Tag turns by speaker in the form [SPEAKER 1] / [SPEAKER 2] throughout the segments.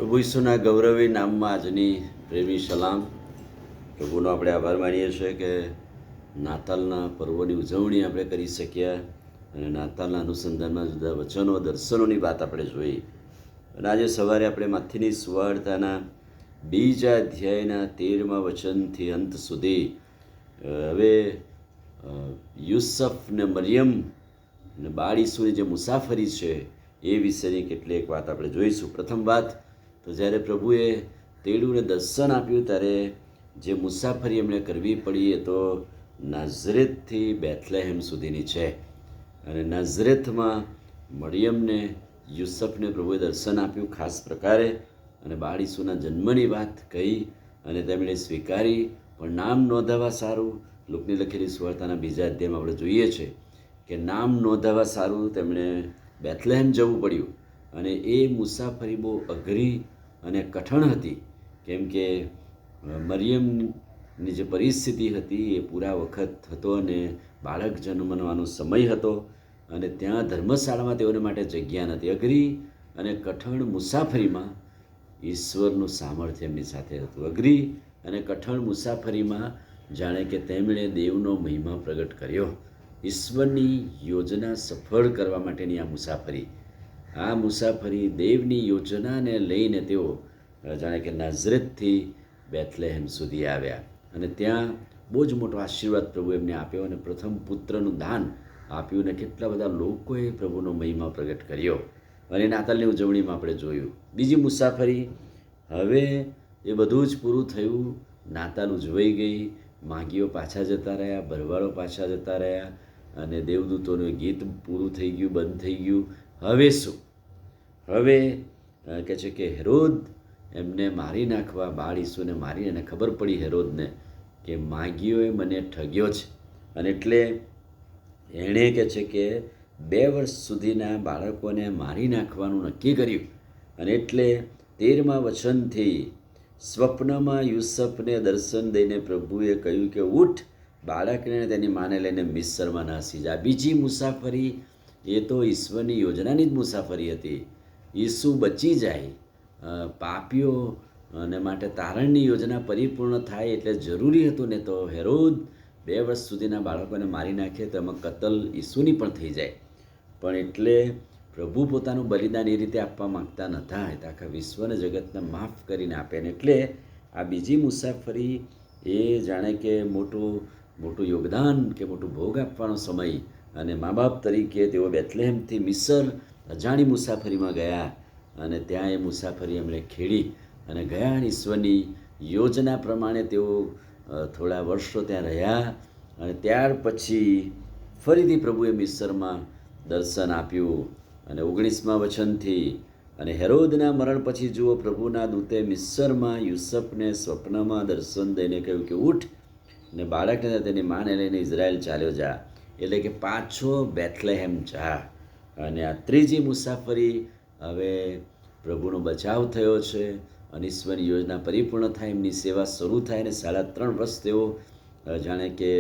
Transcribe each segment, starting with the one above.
[SPEAKER 1] પ્રભુ ઈસુના ગૌરવી નામમાં આજની પ્રેમી સલામ. પ્રભુનો આપણે આભાર માનીએ છીએ કે નાતાલના પર્વની ઉજવણી આપણે કરી શક્યા અને નાતાલના અનુસંધાનમાં જુદા વચનો દર્શનોની વાત આપણે જોઈ. અને આજે સવારે આપણે માથીની સુવાર્તાના 2 અધ્યાયના 13મા વચનથી અંત સુધી હવે યુસફ ને મરિયમ ને બાળ ઈસુની જે મુસાફરી છે એ વિશેની કેટલીક વાત આપણે જોઈશું. પ્રથમ વાત તો જ્યારે પ્રભુએ તેડુંને દર્શન આપ્યું ત્યારે જે મુસાફરી એમણે કરવી પડી એ તો નાઝરેથથી બેથલેહેમ સુધીની છે. અને નાઝરેથમાં મરિયમને યુસફને પ્રભુએ દર્શન આપ્યું ખાસ પ્રકારે અને બાળ ઈસુના જન્મની વાત કહી અને તેમણે સ્વીકારી. પણ નામ નોંધાવા સારું લુકની લખેલી સુવાર્તાના 2 અધ્યાયમાં આપણે જોઈએ છે કે નામ નોંધાવા સારું તેમણે બેથલેહેમ જવું પડ્યું. અને એ મુસાફરી બહુ અઘરી અને કઠણ હતી, કેમ કે મરિયમની જે પરિસ્થિતિ હતી એ પૂરા વખત હતો અને બાળક જન્મવાનો સમય હતો અને ત્યાં ધર્મશાળામાં તેઓને માટે જગ્યા નથી. અઘરી અને કઠણ મુસાફરીમાં ઈશ્વરનું સામર્થ્ય એમની સાથે હતું. અઘરી અને કઠણ મુસાફરીમાં જાણે કે તેમણે દેવનો મહિમા પ્રગટ કર્યો. ઈશ્વરની યોજના સફળ કરવા માટેની આ મુસાફરી દેવની યોજનાને લઈને તેઓ જાણે કે નાઝરેથથી બેથલેહેમ સુધી આવ્યા અને ત્યાં બહુ જ મોટો આશીર્વાદ પ્રભુ એમને આપ્યો અને પ્રથમ પુત્રનું દાન આપ્યું અને કેટલા બધા લોકોએ પ્રભુનો મહિમા પ્રગટ કર્યો અને નાતાલની ઉજવણીમાં આપણે જોયું. બીજી મુસાફરી, હવે એ બધું જ પૂરું થયું, નાતાલ ઉજવાઈ ગઈ, માગીઓ પાછા જતા રહ્યા, ભરવાડો પાછા જતા રહ્યા અને દેવદૂતોનું ગીત પૂરું થઈ ગયું, બંધ થઈ ગયું. હવે શું? હવે કહે છે કે હેરોદ એમને મારી નાખવા, બાળ ઈસુને મારી, અને ખબર પડી હેરોદને કે માગીઓએ મને ઠગ્યો છે અને એટલે એણે કહે છે કે 2 વર્ષ સુધીના બાળકોને મારી નાખવાનું નક્કી કર્યું. અને એટલે 13મા વચનથી સ્વપ્નમાં યુસફને દર્શન દઈને પ્રભુએ કહ્યું કે ઉઠ, બાળકને તેની માને લઈને મિસ્રમાં નાસી જા. બીજી મુસાફરી એ તો ઈશ્વરની યોજનાની જ મુસાફરી હતી. ઈસુ બચી જાય, પાપીઓ અને માટે તારણની યોજના પરિપૂર્ણ થાય એટલે જરૂરી હતું. ને તો હેરોદ 2 વર્ષ સુધીના બાળકોને મારી નાખે તો એમાં કતલ ઈસુની પણ થઈ જાય. પણ એટલે પ્રભુ પોતાનું બલિદાન એ રીતે આપવા માગતા નહોતા, એ આખા વિશ્વને જગતને માફ કરીને આપે. ને એટલે આ બીજી મુસાફરી એ જાણે કે મોટું યોગદાન કે મોટું ભોગ આપવાનો સમય. અને મા બાપ તરીકે તેઓ બેથલેહેમથી મિસર અજાણી મુસાફરીમાં ગયા અને ત્યાં એ મુસાફરી એમણે ખેડી અને ગયા. ઈશ્વરની યોજના પ્રમાણે તેઓ થોડા વર્ષો ત્યાં રહ્યા અને ત્યાર પછી ફરીથી પ્રભુએ મિસરમાં દર્શન આપ્યું. અને 19મા વચનથી અને હેરોદના મરણ પછી જુઓ, પ્રભુના દૂતે મિસરમાં યુસફને સ્વપ્નમાં દર્શન દઈને કહ્યું કે ઉઠ ને બાળકને તેની માને લઈને ઇઝરાયલ ચાલ્યો જા, એટલે કે પાછો બેથલેહેમ જા. અને આ ત્રીજી મુસાફરી, હવે પ્રભુનો બચાવ થયો છે અને ઈશ્વરની યોજના પરિપૂર્ણ થાય, એમની સેવા શરૂ થાય અને 3.5 વર્ષ તેઓ જાણે કે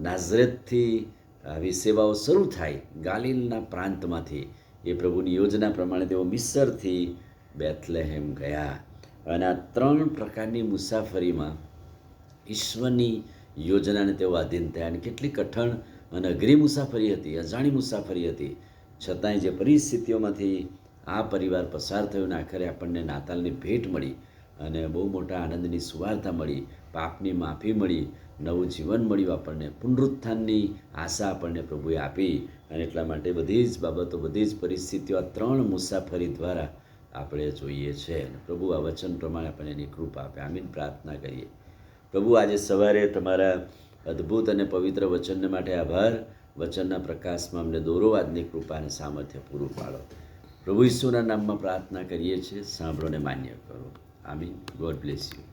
[SPEAKER 1] નાઝરેથથી આવી સેવાઓ શરૂ થાય ગાલિલના પ્રાંતમાંથી. એ પ્રભુની યોજના પ્રમાણે તેઓ મિસરથી બેથલેહેમ ગયા. અને આ 3 પ્રકારની મુસાફરીમાં ઈશ્વરની યોજનાને તેઓ આધીન થયા. અને કેટલી કઠણ અને અઘરી મુસાફરી હતી, અજાણી મુસાફરી હતી, છતાંય જે પરિસ્થિતિઓમાંથી આ પરિવાર પસાર થયો ને આખરે આપણને નાતાલની ભેટ મળી અને બહુ મોટા આનંદની સુવાર્તા મળી, પાપની માફી મળી, નવું જીવન મળ્યું આપણને, પુનરુત્થાનની આશા આપણને પ્રભુએ આપી. અને એટલા માટે બધી જ બાબતો, બધી જ પરિસ્થિતિઓ આ 3 મુસાફરી દ્વારા આપણે જોઈએ છે. અને પ્રભુ આ વચન પ્રમાણે આપણને એની કૃપા આપે. આમીન. પ્રાર્થના કરીએ. પ્રભુ, આજે સવારે તમારા અદ્ભુત અને પવિત્ર વચનને માટે આભાર. વચનના પ્રકાશમાં અમને દોરો, આજની કૃપા અને સામર્થ્ય પૂરું પાડો. પ્રભુ ઈસુના નામમાં પ્રાર્થના કરીએ છીએ, સાંભળોને માન્ય કરો. આમીન. God bless you.